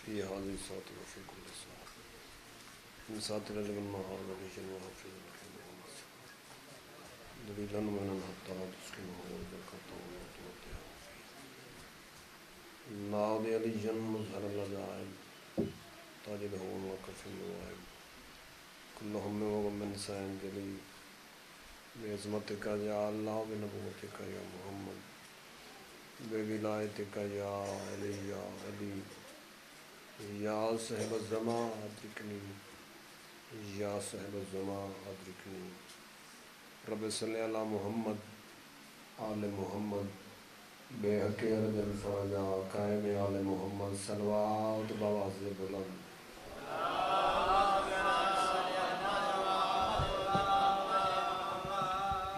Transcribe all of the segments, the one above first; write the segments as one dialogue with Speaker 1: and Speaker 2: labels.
Speaker 1: في هذه الساعة وفي كل ساعة من ساعة الليل والنهار وليا وحفيظا دليلا من حتى تسكنه وبركته وتوضيها ناضي عليا مظهر العجائب تاج الهون وكف النوائب كل هم ومن سائن جليل بعظمتك يا الله بنبوتك يا محمد بولایتک یا علی یا علی یا صاحب الزمان ادرکنی یا صاحب الزمان ادرکنی رب صلی علی محمد آل محمد بے حق ارد الفرجا قائم آل محمد صلوات بواز بلند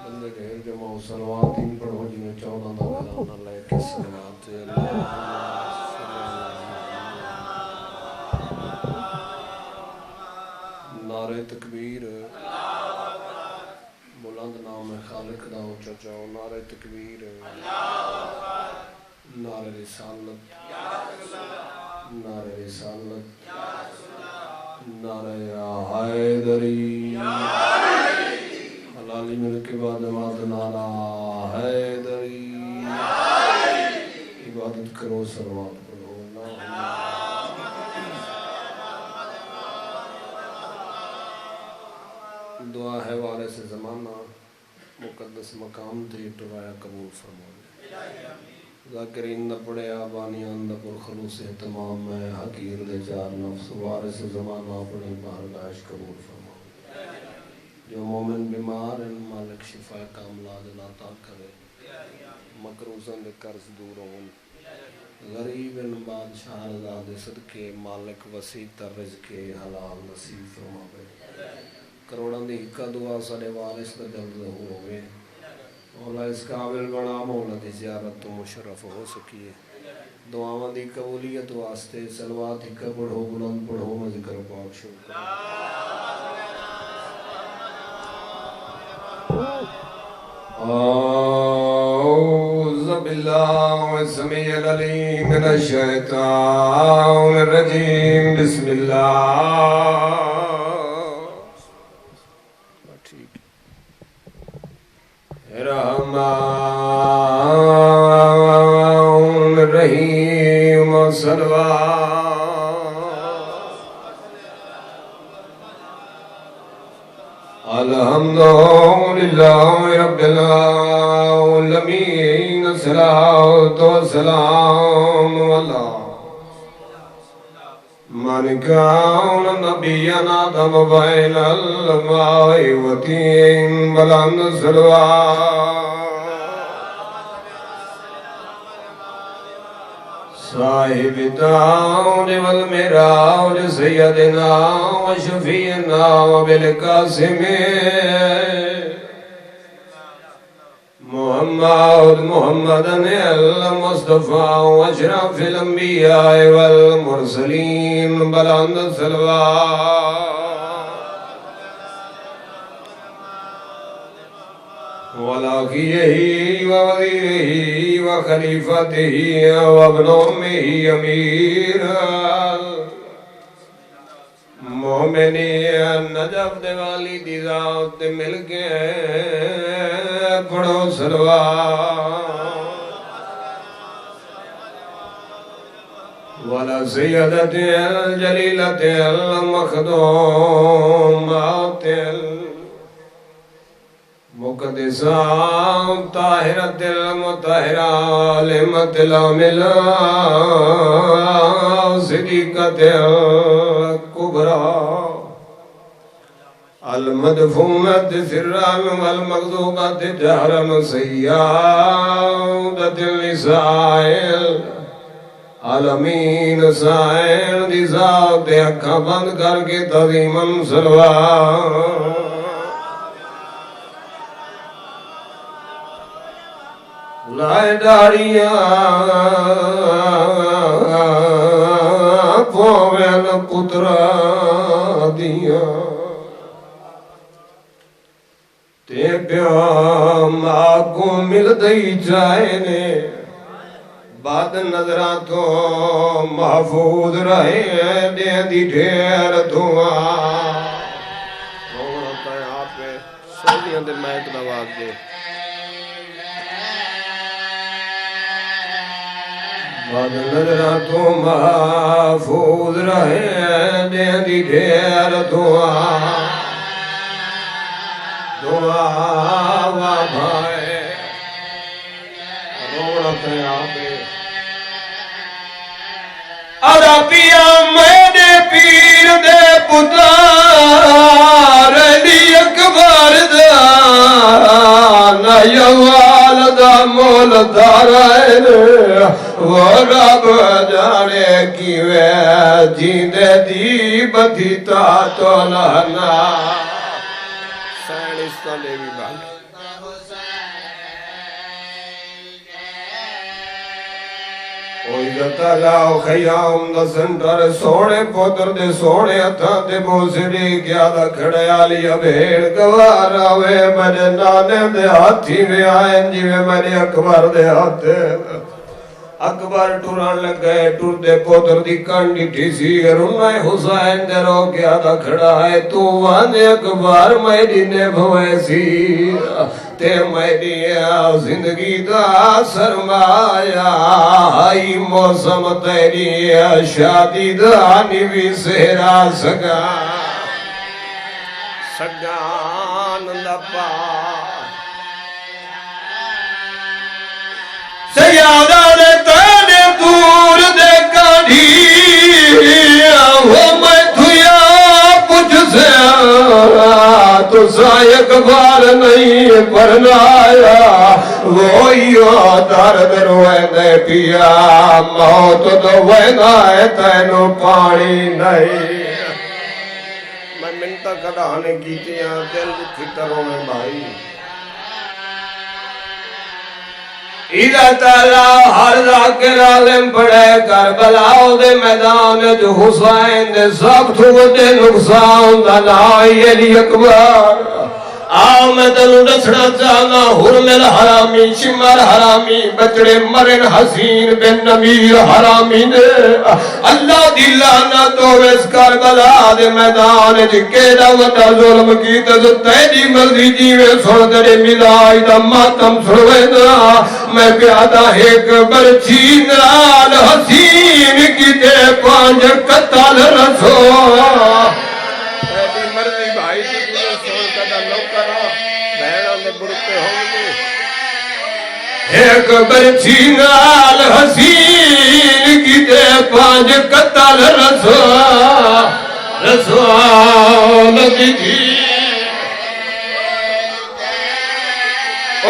Speaker 1: بندے ڈھیر جمع صلوات ان پڑھو جنہیں 14 دا اعلان لے کے صلوات نعرہ تکبیر بلند نام خالق دا اونچا چاؤ نعرہ تکبیر نعرہ رسالت نعرہ رسالت نعرہ حیدری حلالی مل کے بعد مات نعرہ حیدری عبادت کرو سروات پڑھو دعا ہے وارث زمانہ مقدس مقام تھی ٹوایا قبول فرما ذاکرین نہ پڑے آبانیان نہ پر خلوص اہتمام میں حقیر دے چار نفس وارث زمانہ اپنی بارگاہ قبول فرما جو مومن بیمار ان مالک شفا کاملہ عطا کرے مقروضاں دے قرض دور ہون غریب ان بادشاہ رضا دے صدقے مالک وسیع تر رزق حلال نصیب فرماوے کروڑاں دی ہکا دعا سارے وارث دا جلد ہوئے مولا اس قابل بنا مولا دی زیارت تو مشرف ہو سکیے دعاواں دی قبولیت واسطے صلوات ہکا پڑھو بلند پڑھو میں ذکر پاک شروع کرو اعوذ باللہ السمیع العلیم من الشیطان الرجیم بسم اللہ رحمان رحیم صلوات الحمدللہ رب العالمین الصلاۃ والسلام علی من كان نبيا آدم بين الماء والطين بلند صلوات صاحب الدار والمعراج سيدنا وشفيعنا وبالقاسم محمد المصطفى واشرف الانبياء والمرسلين بلند صلوات ولاقيه ووزيره وخليفته وابن امه امير مومنین نجف دیوالی دی ذات مل کے پڑھو صلوات ولا سیدت الجلیلت المخدومات مقدسات طاہرت المطہرہ علمت العاملہ صدیقت الکبریٰ المدفومت سرا والمغضوبت جہرا سیادت النسائل عالمین سائل دی ذات اکھا بند کر کے تعظیماً صلوات لائے داڑیاں پوین پترا دیاں تے پیام آگوں مل دئی جائے نے بعد نظرہ تو محفوظ رہے دے دی ڈھیر دعا ہوتا ہے آپ پہ سولیاں دے میک نواز دے بعد نظرہ تو محفوظ رہے دے دی ڈھیر دعا دعا بھائے رونت ہے آپ عربیہ میرے پیر دے پتار علی اکبر دا نیوال دا مول دارائن وہ رب جانے کیوے جیندے دی بدھیتا تو لہنا سینستا لے بھی بھائی تعالیٰ خیام دا سنٹر سوڑے پوتر دے سوڑے اتھا دے بوسری کیا دا کھڑے آلی بھیڑ گوارا وے میرے نانے دے ہاتھی میں آئیں جی میں میرے اکبر دے ہاتھے اکبر ٹوران لگ گئے ٹور دے پوتر دی کانڈی ٹھیسی رنائے حسین دے رو کیا دا کھڑا ہے تو وانے اکبر میری نے بھویسی تے میری زندگی دا سرمایا آئی موسم تیری شادی دا نیوی سہرا سگان لپا سیادہ نے تانے دور دے کاڑھی وہ میں دھویا پچھ سے تو سائے کبار نہیں پرنایا وہیو درد روئے دے پیا موت تو وینا ہے تینو پانی نہیں میں منتہ کڑانے کی تیاں دل فکروں میں بھائی ایدہ تعالیٰ ہر ذاکر عالم پڑے کربلاؤ دے میدان جو حسین دے سب تھو دے نقصان دا نائی علی اکبر آؤ میں دلو رسڑا چاہنا حرمل حرامی شمر حرامی بچڑے مرن حسین بن نمیر حرامی دے اللہ دلانا تو اس کربلا دے میدان جکے دا وطا ظلم کی تزد تیدی مرضی جیوے سوڑ دے ملائی دا ماتم سڑوے دا میں پیادا ایک برچی نال حسین کی دے پانچ قتل رسو تیدی مرضی بھائی تجھے سوڑ کدا نوکرہ بہنوں میں برکتے ہوں گے ایک برچی نال حسین کی دے پانچ قتل رسو رسول دی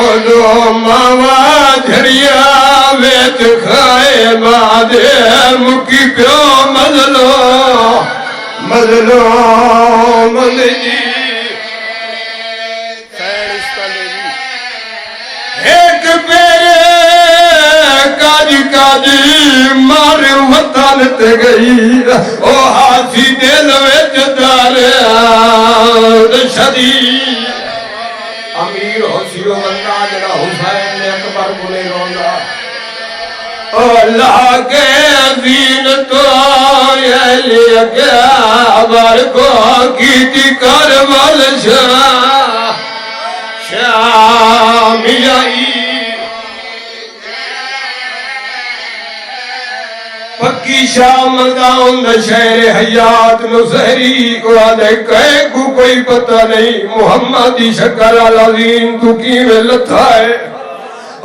Speaker 1: اُدو ماما جھڑیا ویچ کھائے مادے مکی پیو مزلو مزلو مزلی ایک پیرے کاجی مار وطن تے گئی او ہاتھی دل ویچ دارے شدید امیر حسیو بندہ جڑا حسین نے اکبر بلے روندہ اللہ کے دین تو یہ لیا گیا عبر کو کیتی کربل شامی آئی پکی شام داؤں شہر حیات نصری کو آدھے کہے کو کوئی پتہ نہیں محمدی شکر العظیم تو کی ملت ہے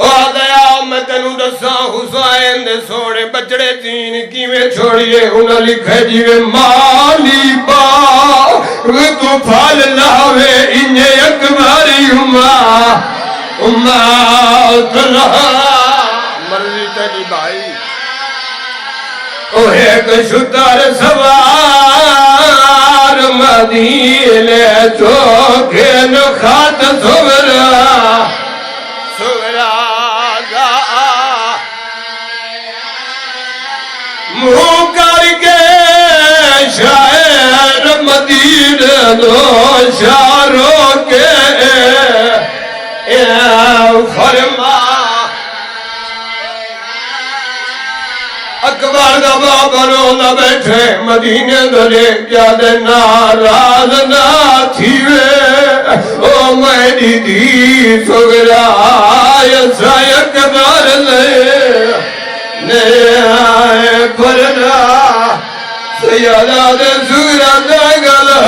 Speaker 1: آدھے میں تنو دسا حسین دے سوڑے بچڑے تین کی میں چھوڑیے انہا لکھے جیوے مالی با تو پھال لاوے انجھے اکباری امات رہا مرضی تیری بھائی او ایک شتر سوار مدینے چوکے نخات سورا منہ کر کے شاعر مدینہ دو شاروں کے فرما بنو نہ بیٹھے مدینے دلے کیا دے ناراض نہ تھیوے او میری دی سگرا ایسا یکدار لے آئے پرنا سیادہ دے سگرا دے گلا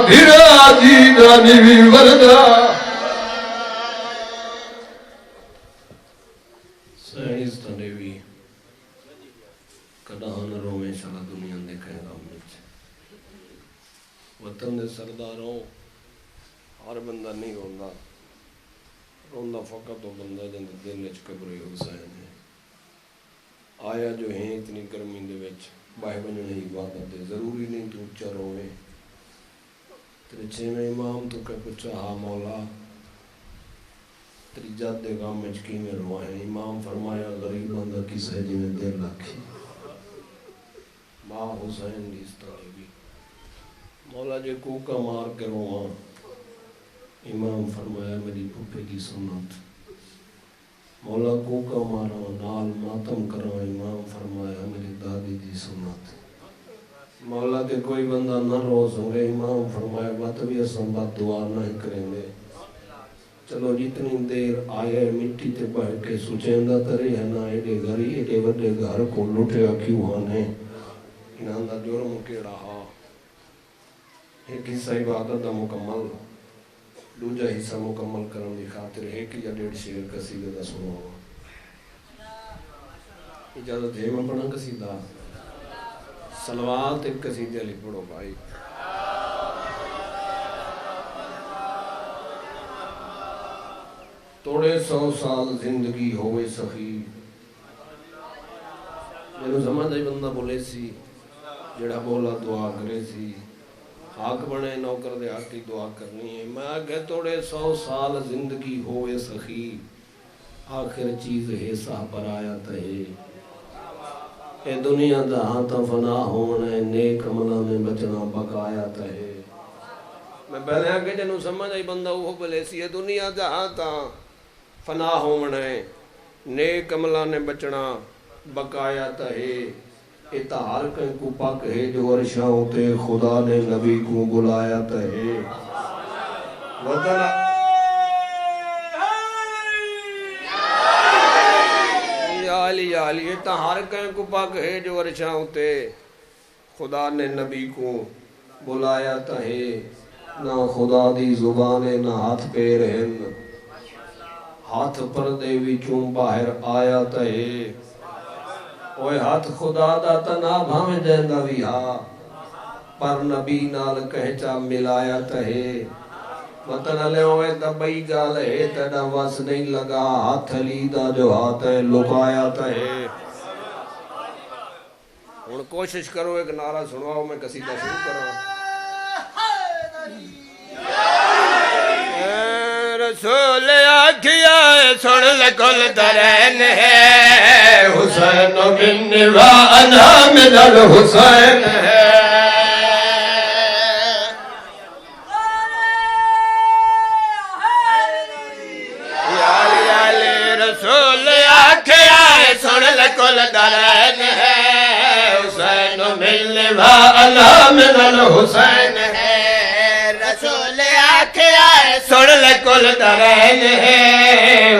Speaker 1: بھیرا جینا نیوی وردہ سائنس تنیوی کڑاہن رومیں شالا دنیا دیکھیں گا مجھ وطن دے سرداروں ہر بندہ نہیں روندہ روندہ فقط وہ بندہ جن دل وچ قبر حسین ہے آیا جو ہیں اتنی گرمی دے وچ باہے بننے ہی عبادت دے ضروری نہیں تو اچھا روے تیرے چھویں امام تو کہ پچھا ہاں مولا تیری جات دے غم میں چکی میں روائیں امام فرمایا غریب بندہ کس ہے جی میں دل رکھی ماں حسین دی اس طرح بھی مولا جے کوکا مار کے روان امام فرمایا میری پھپھے کی سنت مولا کوکا مارا نال ماتم کرا امام فرمایا میری دادی دی سنت مولا کے کوئی بندہ نہ روز ہوں گے امام فرمایا بات بھی اسم بات دعا نہیں کریں گے چلو جتنی دیر آئے مٹی تے بڑھ کے سوچیندہ ترے ہے نا ایڈے گھری ایڈے وڈے گھر کو لٹے کیوں آنے انہاں دا جرم کیڑا ہا ایک حصہ عبادت دا مکمل دوجا حصہ مکمل کرن دی خاطر ایک یا ڈیڑھ شعر قصیدہ دا سنو اجازت ہے میں پڑھا قصیدہ صلوات ایک قصیدہ لکھ پڑھو بھائی توڑے 100 سال زندگی ہوئے سخی میرے سمجھ آئی بندہ بولے سی جڑا بولا دعا کرے سی حق بنے نوکر دے حق کی دعا کرنی ہے میں آگے توڑے 100 سال زندگی ہوئے سخی آخر چیز حصہ پر آیا تہے اے دنیا دا ہاتھا فنا ہونا ہے نیک عملہ میں بچنا بقایا تہے میں پہلے آگے جنہوں سمجھ آئی بندہ وہ بولے سی اے دنیا دا ہاتھا فنا ہونا ہے نیک عملہ نے بچنا بقایا تہے اتحار کہیں کو پاک ہے جو عرشاں ہوتے خدا نے نبی کو بلایا تہے وطن یا علی اتحار کہیں کو پاک ہے جو عرشاں ہوتے خدا نے نبی کو بلایا تہے نہ خدا دی زبان نہ ہاتھ پیر ہن ہاتھ پردے بھی چون باہر آیا تہے اوے ہاتھ خدا دا تنا بھاویں جیندہ بھی ہا پر نبی نال کہچا ملایا تہے وطن لے ہوئے دبئی گال ہے تیڑا وس نہیں لگا ہاتھ لیدہ جو ہاتھ ہے لکایا تہے ان کوشش کرو ایک نعرہ سنواؤ میں قصیدہ شروع کروں رسول آکھیا سن لکل درین ہے حسین منی و انا من الحسین ہے رسول آکھیا سن لکل درین ہے حسین منی و انا من الحسین ہے رسول آکھیا سن لکل درین ہے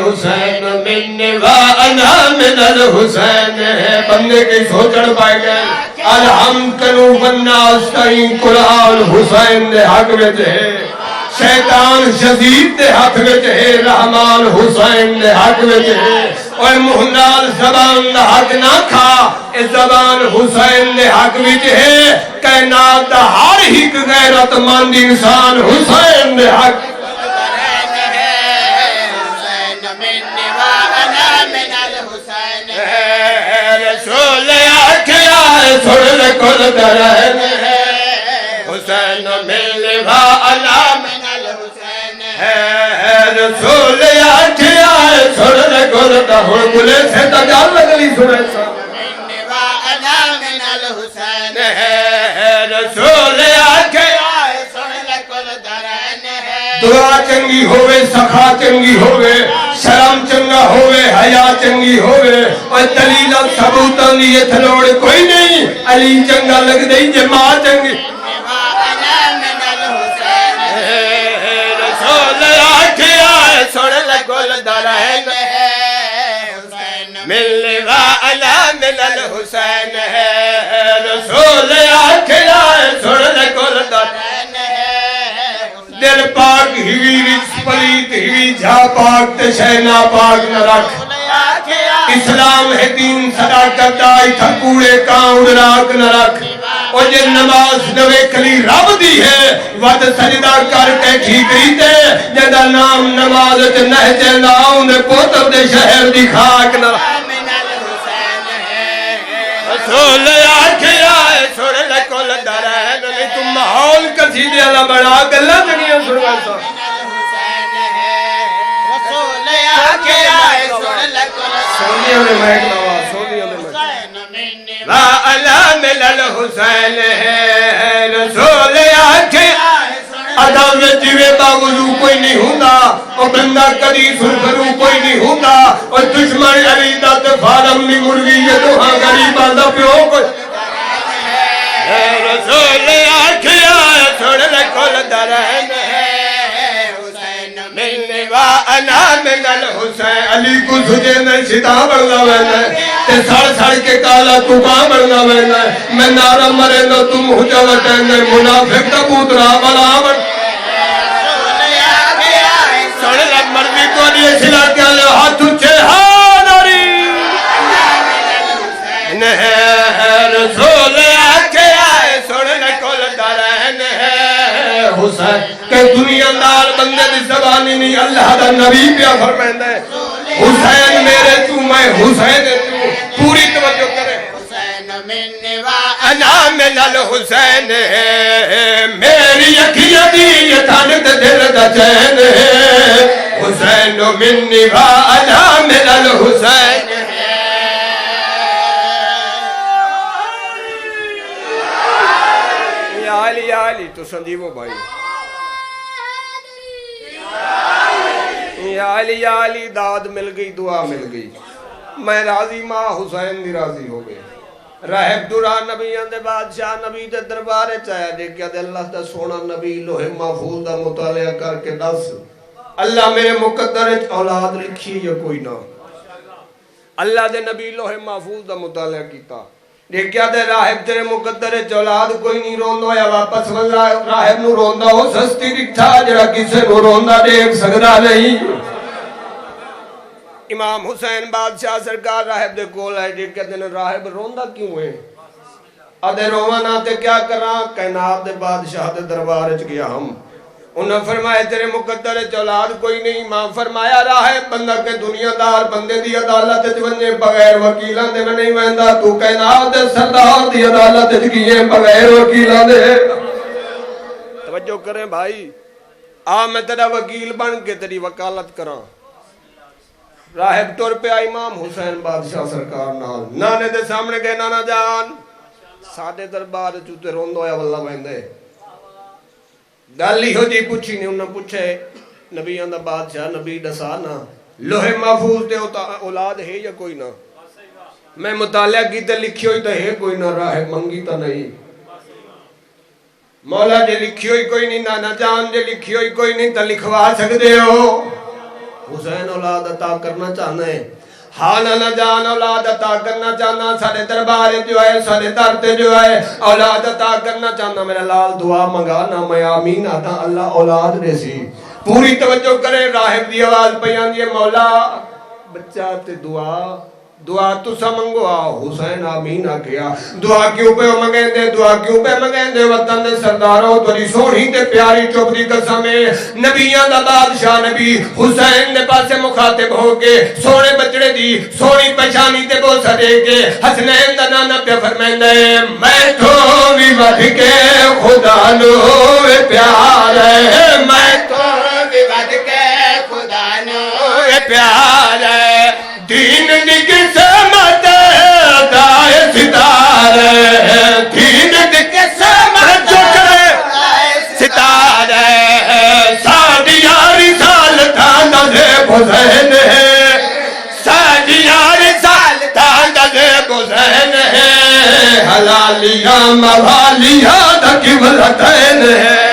Speaker 1: حسین منی و انا من الحسین ہے بندے کی سوچڑ پائے گئے الحمد للہ والناس تائیں قرآن حسین دے حق میں ہے شیطان شدید دے حق میں ہے رحمان حسین دے حق میں ہے اور محنال زبان دا حق نہ کھا اس زبان حسین دے حق میں ہے کائنات دا ہر ایک غیرت مند انسان حسین دے حق رسول آکھیا سن لکل درین ہے حسین ملی و انا من الحسین ہے رسول آکھیا سن لکل درین بلے سے تجال لگلی سنے سا ملی و انا من الحسین ہے رسول آکھیا سن لکل درین ہے دعا چنگی ہوئے سخا چنگی ہوئے شرم چنگا ہوئے حیا چنگی ہوئے اور دلیل ثبوتاں دی اتھلوڑ کوئی نہیں علی چنگا لگ دئی جے ماں چنگی رسول آکھیا سن لگل درہن ملنے والا من الحسین ہے رسول آکھیا سن لگل درہن دل پاک ہی رچ پلیت ہی جھا پاک تشینا پاک نہ رکھ اسلام ہے دین صداقت دائی تھا کوڑے کاؤں راک نہ رکھ اور جن نماز نوے کلی رب دی ہے ود سجدہ کر کے ٹھیک ریتے جدہ نام نماز نہجے ناؤں دے پوتر دے شہر دی خاک نہ رکھ رسول آکھیا سن لکل درہن نہیں تم ماحول کسی دے اللہ بڑا گلہ دنیا سنوائے سا رسول آکھیا سن لکل سونی ہمیں مہک نوا سونی ہمیں مہک وَعَلَى مِلَ الْحُسَيْنِ ہے رسول آکھیا ادھا میں جیوے باوضو کوئی نہیں ہوندہ اور بندہ کدی سنفرو کوئی نہیں ہوندہ اور دشمن علیدہ فارم نہیں مروی یہ تو ہاں غریب آندہ پیو کوئی رسول آکھیا سن لکل درہن ہے حسین ملنے وانا من الحسین علی کو سجے میں شدہ بڑھنا وینا تے سڑ سڑ کے کالا تو کہاں بڑھنا وینا میں نارا مرے نو تم حجہ وٹیں گے منافق کا پوترا بلا بڑھ سن لگ مرضی کو لیے سلا کیا لے ہاتھ اچھے ہاناری رسول آکھیا سن لکل درہن ہے حسین کہ دنیا دار بندے دی زبانی نہیں اللہ دا نبی پیا فرمائندہ ہے حسین میرے تو میں حسین تو پوری توجہ کرے حسین من وانا من الحسین میری اکھیاں دی یہ تھانت دل دا چین حسین من وانا من الحسین یا علی تو سنجیبو بھائی یا علی داد مل گئی دعا مل گئی میں راضی ماں حسین دی راضی ہو گئے راہب درا نبیان دے بادشاہ نبی دے دربارے چاہے دیکھیا دے اللہ دا سونا نبی لوح محفوظ دا مطالعہ کر کے دس اللہ میرے مقدر اولاد لکھی یا کوئی نہ اللہ دے نبی لوح محفوظ دا مطالعہ کیتا دیکھیا دے راہب تیرے مقدر اولاد کوئی نہیں روندہ یا واپس راہب نو روندہ ہو سستی دکھتا جڑا کسے نو روندہ دیکھ سکتا نہیں امام حسین بادشاہ سرکار راہب دے کول ہے دیکھیا دے راہب روندہ کیوں ہے آدھے روانا تے کیا کراں کائنات دے بادشاہ دے دربارچ گیا ہم انہاں فرمائے تیرے مقدر اولاد کوئی نہیں ماں فرمایا راہب بندہ کے دنیا دار بندے دی عدالت جونے بغیر وکیلان دے میں نہیں ویندہ تو کائنات دے سردار دی عدالت جگیے بغیر وکیلان دے توجہ کریں بھائی میں تیرا وکیل بن کے تیری وکالت کراں راہب طور پہ امام حسین بادشاہ سرکار نال نانے دے سامنے گئے نانا جان ساڑھے دربار چوتے روندو یا واللہ ویندے گالی ہو جی پوچھی نہیں انہوں پوچھے نبیان دا بادشاہ نبی دسانا لوح محفوظ دے اولاد ہے یا کوئی نہ میں مطالعہ کی تے لکھی ہوئی تے ہے کوئی نہ راہ منگی تا نہیں مولا جے لکھی ہوئی کوئی نہیں نانا جان جے لکھی ہوئی کوئی نہیں تا لکھوا سکتے ہو حسین اولاد عطا کرنا چاہنا ہے ہاں نانا جان اولاد عطا کرنا چاہنا سارے دربارے جو ہے سارے درتے جو ہے اولاد عطا کرنا چاہنا میرا لال دعا منگانا میں آمین آتا اللہ اولاد دے سی پوری توجہ کرے راہب دی آواز پیان دی مولا بچہ تے دعا تو سا منگو حسین آمین آکھیا دعا کیوں پہ منگیں دے دعا کیوں پہ منگیں دے وطن دے سرداروں توری سونی تے پیاری چوب دی قسمیں نبیان دا بادشاہ نبی حسین دے پاسے مخاطب ہو کے سونے بچڑے دی سونی پہچانی تے بوسا دے کے حسنین دا نانا پہ فرمائیں دے میں تو بھی ود کے خدا نو پیار ہے میں تو بھی ود کے خدا نو پیار ہے دین دی قسمت دائے ستارے دین دی قسمت دائے ستارے ساڑی جلالیاں موالیاں دا قبلتین ہے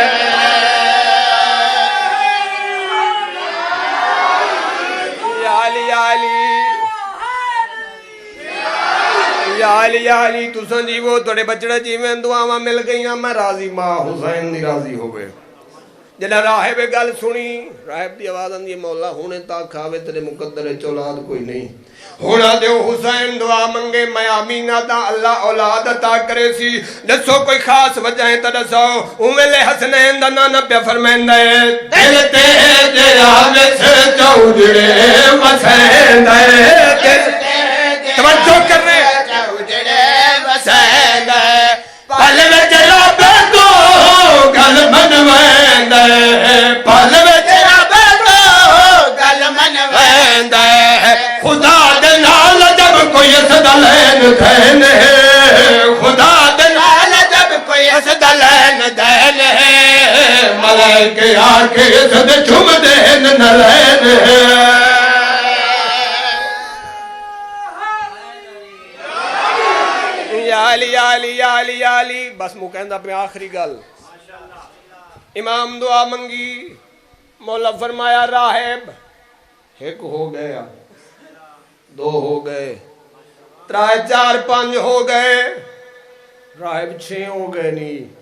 Speaker 1: یا علی تساں جی وہ توڑے بچڑے جیویں دعاواں مل گئیاں میں راضی ماں حسین دی راضی ہوئے جنہا راہب گل سنی راہب دی آواز اندی مولا ہونے تاک کھاوے تیرے مقدر چولاد کوئی نہیں ہونا دیو حسین دعا منگے میں آمینہ دا اللہ اولاد عطا کرے سی دسو کوئی خاص وجہیں تا دسو اوملے حسنین دا نانا پہ فرمین دے دل تیجے آوے سے چوجڑے وسین دے توجہ کر رہے پل وچ رب تو گل منوین دے پل وچ رب تو گل منوین دے خدا دے نال جب کوئی اسدا لین دین ہے خدا دے نال جب کوئی اسدا لین دین ہے ملائکے آ کے اسد چوم دین نہ لین ہے علی بس مو کہندہ پہ آخری گل امام دعا منگی مولا فرمایا راہب ایک ہو گیا دو ہو گئے ترائے چار پانچ ہو گئے راہب 6 ہو گئے نہیں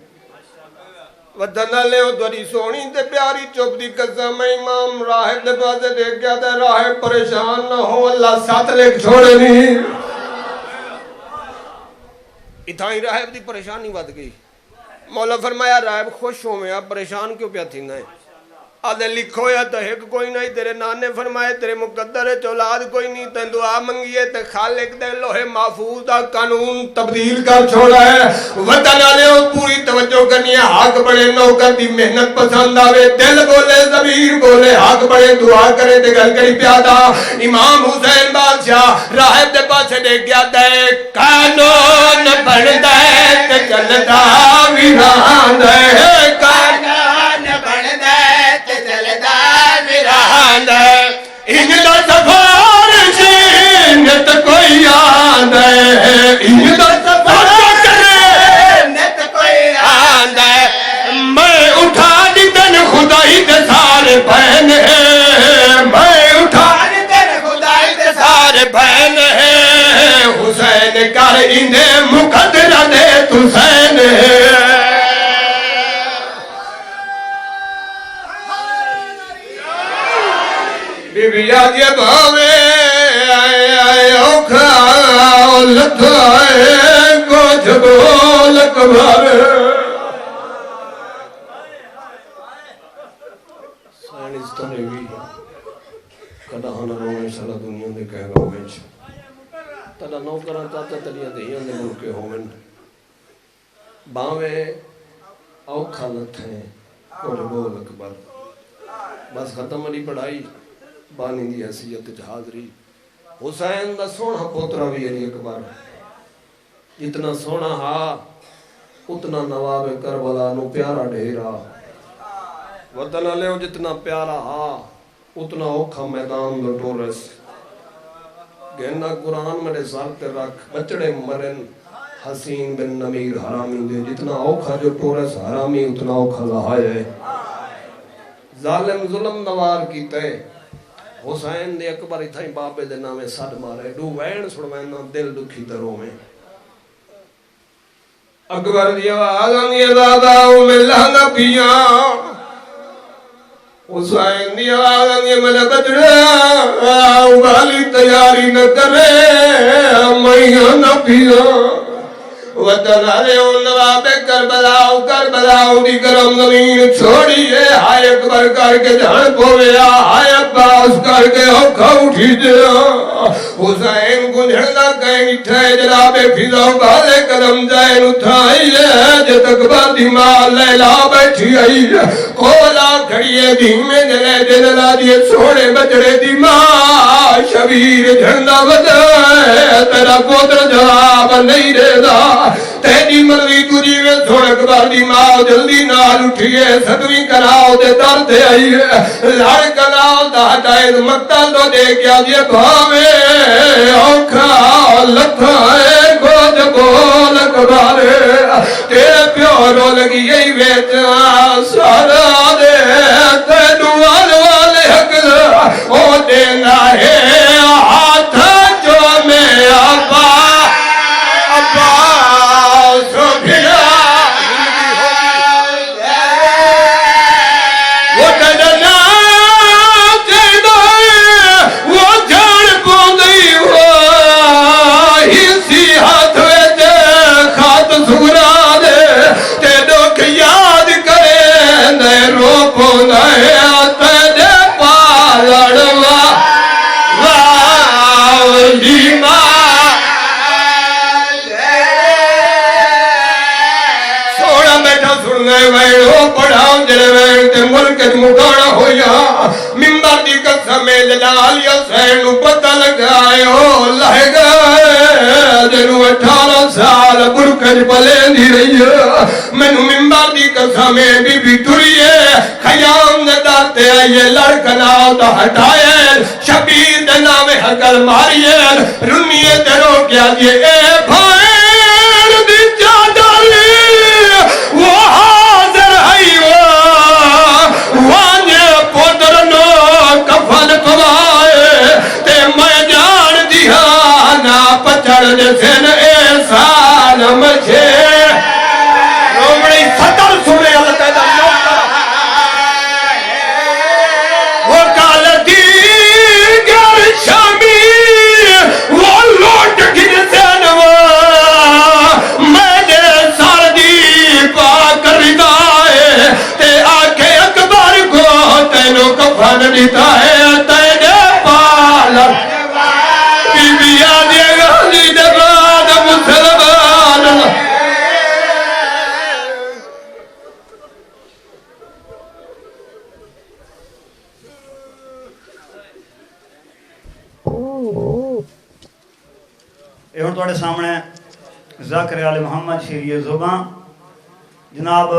Speaker 1: ودنہ لے دوری سونی تے پیاری چوب دی قسم امام راہب دے پاسے دیکھ گیا تے راہب پریشان نہ ہو اللہ ساتھ لے چھوڑے نہیں اتھائی راہب دی پریشانی ود گئی مولا فرمایا راہب خوش ہو میں اب پریشان کیوں پیا تھی نائے آدھے لکھو یا تو ایک کوئی نہیں تیرے نانے فرمائے تیرے مقدر چولاد کوئی نہیں تین دعا منگیے تے خالق دے لوہے محفوظ دا قانون تبدیل کر چھوڑا ہے وطن آلے ہو پوری توجہ کرنی ہے حق بڑے نوکر دی محنت پسند آوے دل بولے ضمیر بولے حق بڑے دعا کرے تے گل کری پیادا امام حسین بادشاہ راہب دے پاسے دیکھ گیا دے قانون بڑھ دے تے چلتا ویران دے قانون بڑھ دے انجدہ سفار شینت کوئی آن ہے انجدہ سفار شینت کوئی آن ہے میں اٹھا دی تن خدای دے سارے بہن ہے میں اٹھا دی تن خدای دے سارے بہن ہے حسین کر انہیں مقدرہ دے حسین ہے بی بی آجے بھاوے آئے اوکھا لتھائے کچھ بول کبھارے سائنس تو نہیں بھی کدہانا رونے سارا دنیا دے کہہ گا ہوئے تڑا نوکران چاہتا تلیاں دہیاں دے ملکے ہوئے باوے اوکھا لتھائے کچھ بول کبھار بس ختم علی پڑھائی بانی دی حیثیت حاضری حسین دا سونا پوترا بھی علی اکبر جتنا سونا ہا اتنا نواب کربلا نو پیارا ڈھیرا وطن علیہ جتنا پیارا ہا اتنا اوکھا میدان دو ٹورس گہنا قرآن میرے سار تے رکھ بچڑے مرن حسین بن نمیر حرامی دے جتنا اوکھا جو ٹورس حرامی اتنا اوکھا لہائے ظالم ظلم نوار کی تے حسین دے اکبر اتھائی بابے دے نامے سڑ مارے ڈو وین سڑوین دل دکھی دروں میں اکبر دی آواز آنی داداؤں میں لانا پیا حسین دی آواز آنی میں بچڑا والی تیاری نہ کرے میں نہ پیا وطن آرے ان نواب کربلاؤ دی گرم زمین چھوڑیے ہائے اکبر کر کے جھڑ پویا ہائے عباس کر کے اوکھا اٹھی دیا حسین کو جھڑنا کہیں اٹھائے جناب فضاؤ بالے قدم جائن اٹھائیے جت اکبر دی ماں لیلا بیٹھی آئی کولا کھڑیے دھیمے جلے جللا دیے سوڑے بچڑے دی ماں شبیر جھڑنا بدائے تیرا پوتر جواب نہیں رہ دا تیری مرضی تجھی میں سوڑک باردی ماں جلدی نال اٹھئے صدوی کراؤ دے درد آئیے لڑ کراؤ دہتائے مقتل دو دے کیا جے بھاوے اوکھا لکھائے گوج بول کبار رو لگی یہی بیت سارا دے تینو والے حقل او دینا ہے ہاتھ جو میں ابا سو بھیا وہ ڈڈنا چاہتا ہے وہ جان پوندی ہوا ہی ہاتھ ویچے خات سورا دے تے دکھ یاد کرے دے رو پوندا ہے تے پالڑوا واہ ماں سونا بیٹھا سننے ویڑو پڑھاؤں جڑے ویڑ تے ملک مکانا ہویا ممبر دی قسم جلال حسین پتہ لگائے ہو لہ گئے جنو 18 سال برکج پلے رہی مینو ممبر دی قسم بی بی ٹریے خیام دے داتے آئیے لڑکنا دا ہٹائے شبیر دے نام حقل ماریے رنیے دے رو کیا دیے اے بھائیر دی چادری وہ حاضر ہے وانے پودر نو کفن کمائے تے میں جان دیا نا پچڑ دے سن احسان مجھے رومڑی سطر سنے اللہ تعالیٰ وہ کالتی گر شامی وہ لوٹ گر سنوا میں دے ساردی پاک ردائے تے آکے اکبر کو تینو کفن دیتا ہے تینے پالا بی بی آدھے غازی دباد مسلمان
Speaker 2: یہ ہوں توڑے سامنے ذاکر آل محمد شیری زبان جناب